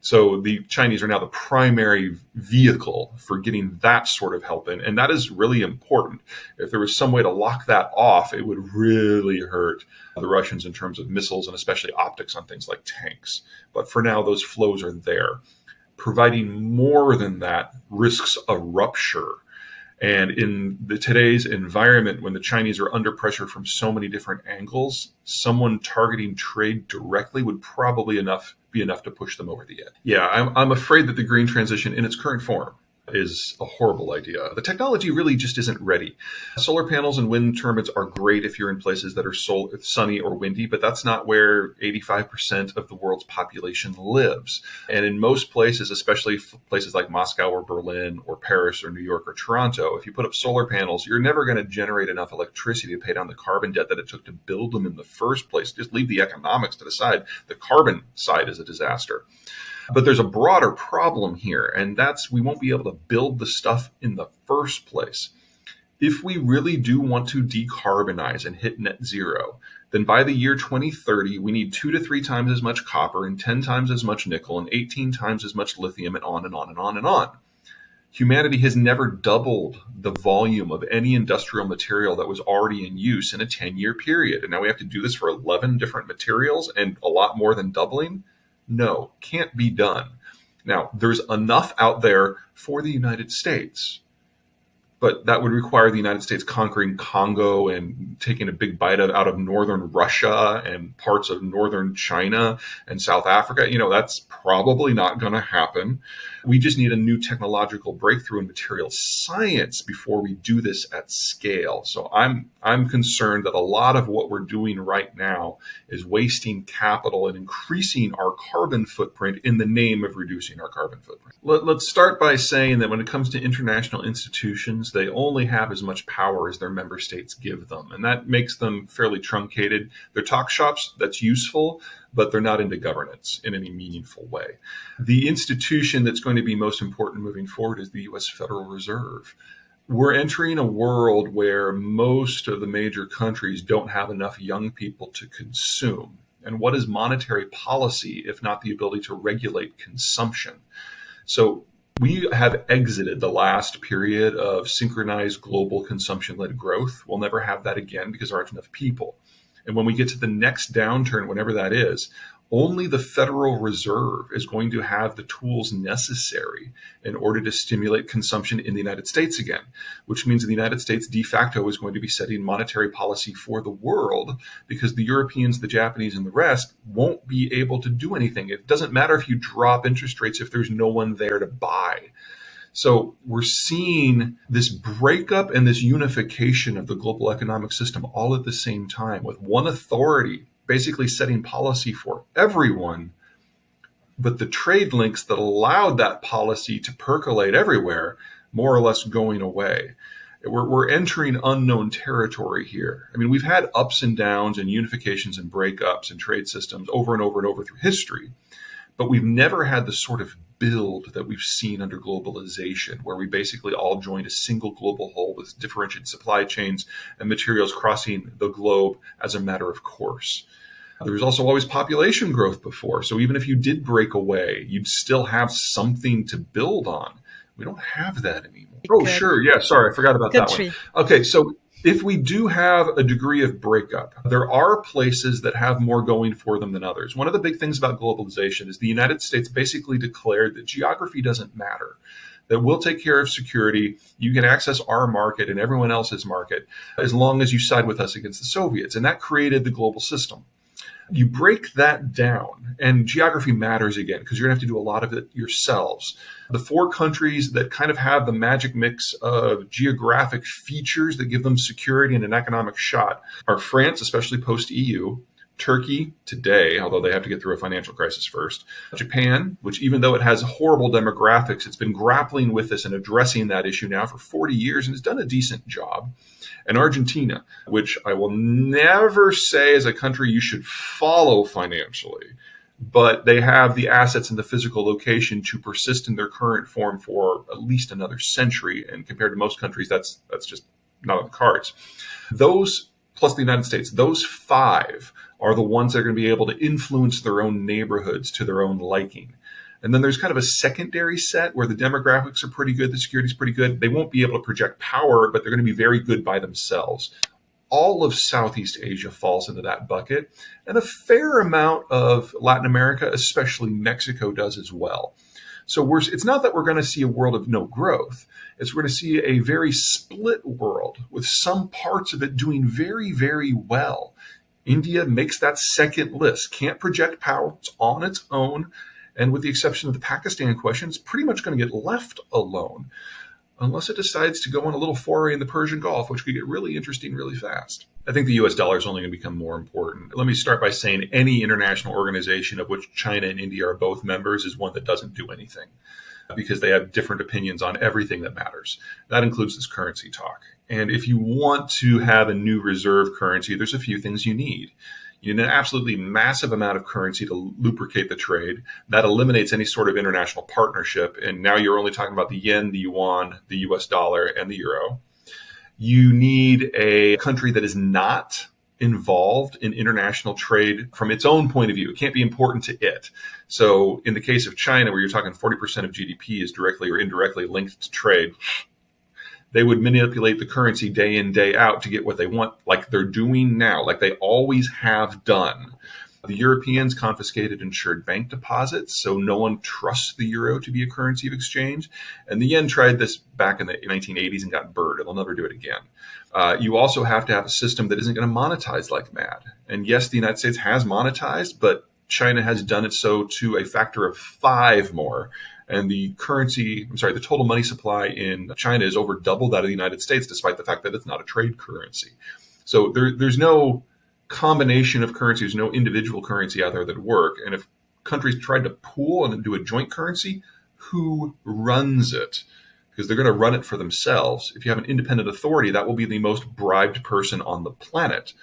So the Chinese are now the primary vehicle for getting that sort of help in. And that is really important. If there was some way to lock that off, it would really hurt the Russians in terms of missiles and especially optics on things like tanks. But for now, those flows are there. Providing more than that risks a rupture. And in today's environment, when the Chinese are under pressure from so many different angles, someone targeting trade directly would probably be enough to push them over the edge. Yeah, I'm afraid that the green transition in its current form is a horrible idea. The technology really just isn't ready. Solar panels and wind turbines are great if you're in places that are sunny or windy, but that's not where 85% of the world's population lives. And in most places, especially places like Moscow or Berlin or Paris or New York or Toronto, if you put up solar panels, you're never going to generate enough electricity to pay down the carbon debt that it took to build them in the first place. Just leave the economics to the side. The carbon side is a disaster. But there's a broader problem here, and that's we won't be able to build the stuff in the first place. If we really do want to decarbonize and hit net zero, then by the year 2030, we need 2 to 3 times as much copper and 10 times as much nickel and 18 times as much lithium and on and on and on and on. Humanity has never doubled the volume of any industrial material that was already in use in a 10-year period. And now we have to do this for 11 different materials and a lot more than doubling. No, can't be done. Now, there's enough out there for the United States, but that would require the United States conquering Congo and taking a big bite out of northern Russia and parts of northern China and South Africa. That's probably not going to happen. We just need a new technological breakthrough in material science before we do this at scale. So I'm concerned that a lot of what we're doing right now is wasting capital and increasing our carbon footprint in the name of reducing our carbon footprint. Let's start by saying that when it comes to international institutions, they only have as much power as their member states give them. And that makes them fairly truncated. They're talk shops, that's useful, but they're not into governance in any meaningful way. The institution that's going to be most important moving forward is the U.S. Federal Reserve. We're entering a world where most of the major countries don't have enough young people to consume. And what is monetary policy if not the ability to regulate consumption? So we have exited the last period of synchronized global consumption-led growth. We'll never have that again because there aren't enough people. And when we get to the next downturn, whenever that is, only the Federal Reserve is going to have the tools necessary in order to stimulate consumption in the United States again, which means the United States de facto is going to be setting monetary policy for the world because the Europeans, the Japanese, and the rest won't be able to do anything. It doesn't matter if you drop interest rates if there's no one there to buy. So we're seeing this breakup and this unification of the global economic system all at the same time, with one authority basically setting policy for everyone, but the trade links that allowed that policy to percolate everywhere more or less going away. We're entering unknown territory here. I mean, we've had ups and downs and unifications and breakups and trade systems over and over and over through history, but we've never had the sort of build that we've seen under globalization, where we basically all joined a single global whole with differentiated supply chains and materials crossing the globe as a matter of course. There was also always population growth before. So even if you did break away, you'd still have something to build on. We don't have that anymore. Oh, sure. Yeah, sorry. I forgot about that one. Okay, so if we do have a degree of breakup, there are places that have more going for them than others. One of the big things about globalization is the United States basically declared that geography doesn't matter, that we'll take care of security. You can access our market and everyone else's market as long as you side with us against the Soviets. And that created the global system. You break that down, and geography matters again because you're going to have to do a lot of it yourselves. The 4 countries that kind of have the magic mix of geographic features that give them security and an economic shot are France, especially post-EU, Turkey today, although they have to get through a financial crisis first, Japan, which even though it has horrible demographics, it's been grappling with this and addressing that issue now for 40 years and has done a decent job, and Argentina, which I will never say is a country you should follow financially, but they have the assets and the physical location to persist in their current form for at least another century, and compared to most countries, that's just not on the cards. Those, plus the United States, those 5 are the ones that are going to be able to influence their own neighborhoods to their own liking. And then there's kind of a secondary set where the demographics are pretty good, the security's pretty good. They won't be able to project power, but they're going to be very good by themselves. All of Southeast Asia falls into that bucket, and a fair amount of Latin America, especially Mexico, does as well. So it's not that we're going to see a world of no growth. It's we're going to see a very split world with some parts of it doing very, very well. India makes that second list, can't project power, it's on its own. And with the exception of the Pakistan question, it's pretty much going to get left alone, unless it decides to go on a little foray in the Persian Gulf, which could get really interesting really fast. I think the US dollar is only going to become more important. Let me start by saying any international organization of which China and India are both members is one that doesn't do anything because they have different opinions on everything that matters. That includes this currency talk. And if you want to have a new reserve currency, there's a few things you need. You need an absolutely massive amount of currency to lubricate the trade. That eliminates any sort of international partnership. And now you're only talking about the yen, the yuan, the US dollar, and the euro. You need a country that is not involved in international trade from its own point of view. It can't be important to it. So in the case of China, where you're talking 40% of GDP is directly or indirectly linked to trade, they would manipulate the currency day in, day out to get what they want, like they're doing now, like they always have done. The Europeans confiscated insured bank deposits, so no one trusts the euro to be a currency of exchange. And the yen tried this back in the 1980s and got burned, and they'll never do it again. You also have to have a system that isn't going to monetize like mad. And yes, the United States has monetized, but China has done it so to a factor of 5 more. And the total money supply in China is over double that of the United States, despite the fact that it's not a trade currency. So there's no combination of currencies, no individual currency out there that work. And if countries tried to pool and do a joint currency, who runs it? Because they're going to run it for themselves. If you have an independent authority, that will be the most bribed person on the planet.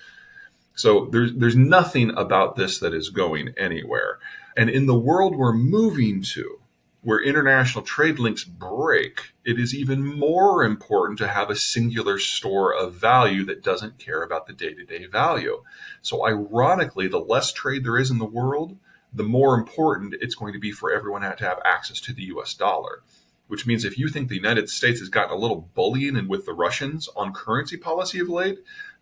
So there's nothing about this that is going anywhere. And in the world we're moving to, where international trade links break, it is even more important to have a singular store of value that doesn't care about the day-to-day value. So ironically, the less trade there is in the world, the more important it's going to be for everyone to have access to the US dollar. Which means if you think the United States has gotten a little bullying and with the Russians on currency policy of late,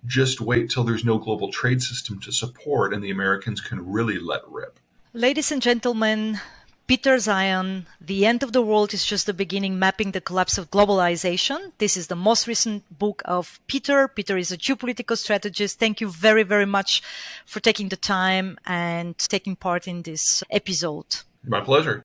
just wait till there's no global trade system to support and the Americans can really let rip. Ladies and gentlemen, Peter Zeihan, The End of the World is Just the Beginning, Mapping the Collapse of Globalization. This is the most recent book of Peter. Peter is a geopolitical strategist. Thank you very, very much for taking the time and taking part in this episode. My pleasure.